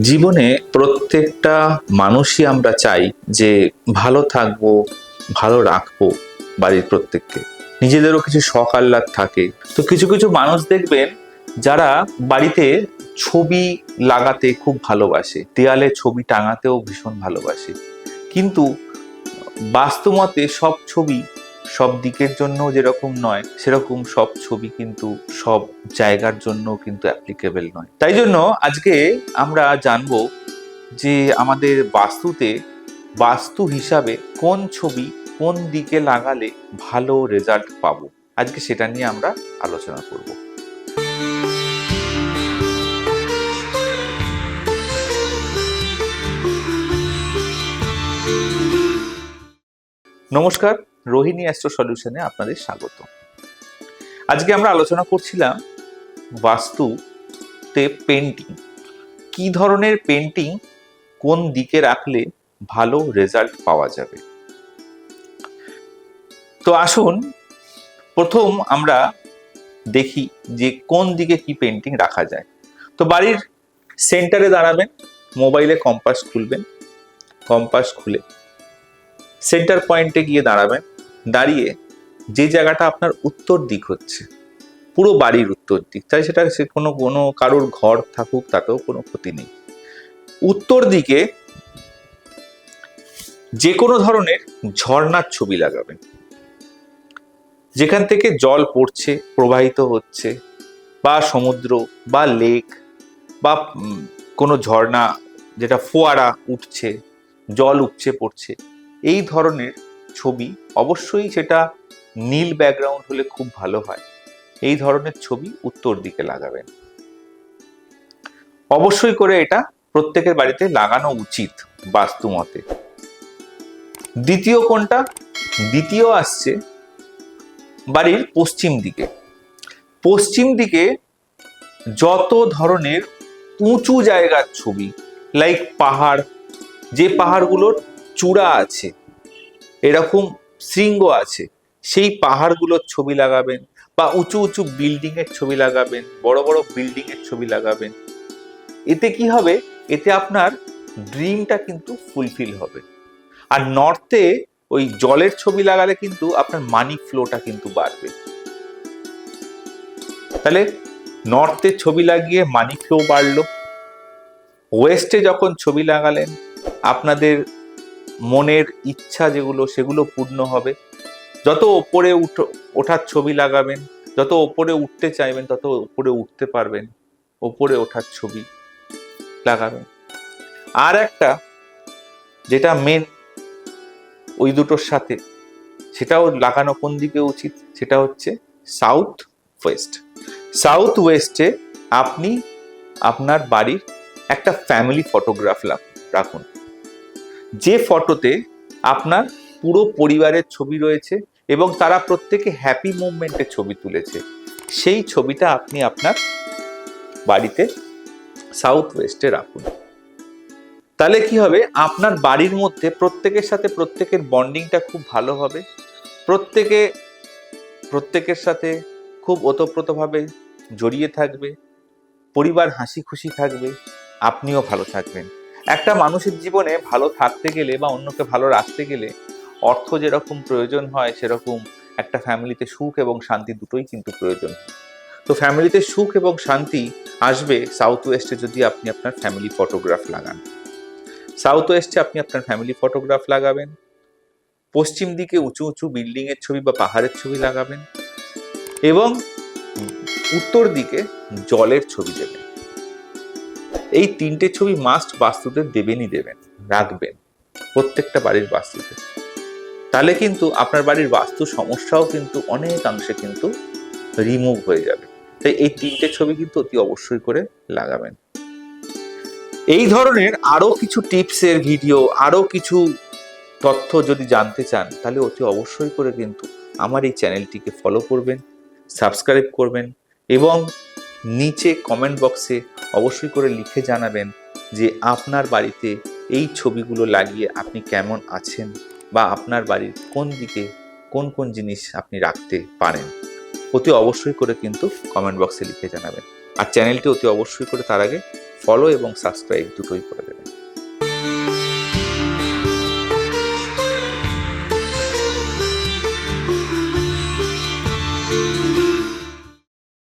জীবনে প্রত্যেকটা মানুষই আমরা চাই যে ভালো থাকবো, ভালো রাখবো বাড়ির প্রত্যেককে। নিজেদেরও কিছু শখ আহ্লাদ থাকে। তো কিছু কিছু মানুষ দেখবেন যারা বাড়িতে ছবি লাগাতে খুব ভালোবাসে, দেয়ালে ছবি টাঙাতেও ভীষণ ভালোবাসে, কিন্তু বাস্তবতে সব ছবি সব দিকের জন্য যেরকম নয়, সেরকম সব ছবি কিন্তু সব জায়গার জন্য কিন্তু অ্যাপ্লিকেবল নয়। তাই জন্য আজকে আমরা জানবো যে আমাদের বাস্তু হিসাবে কোন ছবি কোন দিকে লাগালে ভালো রেজাল্ট পাবো। আজকে সেটা নিয়ে আমরা আলোচনা করব। নমস্কার, রোহিণী অ্যাস্ট্রো সলিউশনে আপনাদের স্বাগত। আজকে আমরা আলোচনা করছিলাম বাস্তুতে পেন্টিং, কি ধরনের পেন্টিং কোন দিকে রাখলে ভালো রেজাল্ট পাওয়া যাবে। তো আসুন প্রথম আমরা দেখি যে কোন দিকে কি পেন্টিং রাখা যায়। তো বাড়ির সেন্টারে দাঁড়াবেন, মোবাইলে কম্পাস খুলবেন, কম্পাস খুলে সেন্টার পয়েন্টে গিয়ে দাঁড়াবেন। দাঁড়িয়ে যে জায়গাটা আপনার উত্তর দিক হচ্ছে, পুরো বাড়ির উত্তর দিক, তাই সেটা কোনো কোনো কারোর ঘর থাকুক তাতেও কোনো ক্ষতি নেই। উত্তর দিকে যে কোনো ধরনের ঝর্ণার ছবি লাগাবেন, যেখান থেকে জল পড়ছে, প্রবাহিত হচ্ছে, বা সমুদ্র বা লেক বা কোনো ঝর্ণা, যেটা ফোয়ারা উঠছে, জল উপচে পড়ছে, এই ধরনের ছবি। অবশ্যই সেটা নীল ব্যাকগ্রাউন্ড হলে খুব ভালো হয়। এই ধরনের ছবি উত্তর দিকে লাগাবেন। অবশ্যই করে এটা প্রত্যেকের বাড়িতে লাগানো উচিত বাস্তু মতে। দ্বিতীয় কোনটা? দ্বিতীয় আসছে বাড়ির পশ্চিম দিকে। পশ্চিম দিকে যত ধরনের উঁচু জায়গার ছবি, লাইক পাহাড়, যে পাহাড়গুলোর চূড়া আছে, এরকম শৃঙ্গ আছে, সেই পাহাড়গুলোর ছবি লাগাবেন, বা উঁচু উঁচু বিল্ডিং এর ছবি লাগাবেন, বড় বড় বিল্ডিং এর ছবি লাগাবেন। এতে কি হবে? এতে আপনার ড্রিমটা কিন্তু ফুলফিল হবে। আর নর্থে ওই জলের ছবি লাগালে কিন্তু আপনার মানি ফ্লোটা কিন্তু বাড়বে। তাহলে নর্থে ছবি লাগিয়ে মানি ফ্লো বাড়লো। ওয়েস্টে যখন ছবি লাগালেন, আপনাদের মনের ইচ্ছা যেগুলো সেগুলো পূর্ণ হবে। যত ওপরে ওঠার ছবি লাগাবেন, যত ওপরে উঠতে চাইবেন তত ওপরে উঠতে পারবেন, ওপরে ওঠার ছবি লাগাবেন। আর একটা যেটা মেন ওই দুটোর সাথে, সেটাও লাগানো কোন দিকে উচিত, সেটা হচ্ছে সাউথ ওয়েস্ট। সাউথ ওয়েস্টে আপনি আপনার বাড়ির একটা ফ্যামিলি ফটোগ্রাফ রাখুন, যে ফটোতে আপনার পুরো পরিবারের ছবি রয়েছে এবং তারা প্রত্যেকে হ্যাপি মুভমেন্টের ছবি তুলেছে। সেই ছবিটা আপনি আপনার বাড়িতে সাউথ ওয়েস্টে রাখুন। তাহলে কি হবে? আপনার বাড়ির মধ্যে প্রত্যেকের সাথে প্রত্যেকের বন্ডিংটা খুব ভালো হবে। প্রত্যেকের সাথে খুব ওতপ্রোতভাবে জড়িয়ে থাকবে, পরিবার হাসি খুশি থাকবে, আপনিও ভালো থাকবেন। একটা মানুষের জীবনে ভালো থাকতে গেলে বা অন্যকে ভালো রাখতে গেলে অর্থ যেরকম প্রয়োজন হয়, সেরকম একটা ফ্যামিলিতে সুখ এবং শান্তি দুটোই কিন্তু প্রয়োজন। তো ফ্যামিলিতে সুখ এবং শান্তি আসবে সাউথ ওয়েস্টে যদি আপনি আপনার ফ্যামিলি ফটোগ্রাফ লাগান। সাউথ ওয়েস্টে আপনি আপনার ফ্যামিলি ফটোগ্রাফ লাগাবেন। পশ্চিম দিকে উঁচু উঁচু বিল্ডিং এর ছবি বা পাহাড়ের ছবি লাগাবেন, এবং উত্তর দিকে জলের ছবি দেবেন। এই তিনটে ছবি মাস্ট বাস্তুতে দেবেনই দেবেন, রাখবেন প্রত্যেকটা বাড়ির বাস্তুতে। তাহলে কিন্তু আপনার বাড়ির বাস্তু সমস্যাও কিন্তু অনেকাংশে কিন্তু রিমুভ হয়ে যাবে। তাই এই তিনটে ছবি কিন্তু অতি অবশ্যই করে লাগাবেন। এই ধরনের আরো কিছু টিপসের ভিডিও, আরো কিছু তথ্য যদি জানতে চান, তাহলে অতি অবশ্যই করে কিন্তু আমার এই চ্যানেলটিকে ফলো করবেন, সাবস্ক্রাইব করবেন, এবং নিচে কমেন্ট বক্সে অবশ্যই করে লিখে জানাবেন যে আপনার বাড়িতে এই ছবিগুলো লাগিয়ে আপনি কেমন আছেন, বা আপনার বাড়ির কোন দিকে কোন কোন জিনিস আপনি রাখতে পারেন। অতি অবশ্যই করে কিন্তু কমেন্ট বক্সে লিখে জানাবেন। আর চ্যানেলটি অতি অবশ্যই করে তার আগে ফলো এবং সাবস্ক্রাইব দুটোই করে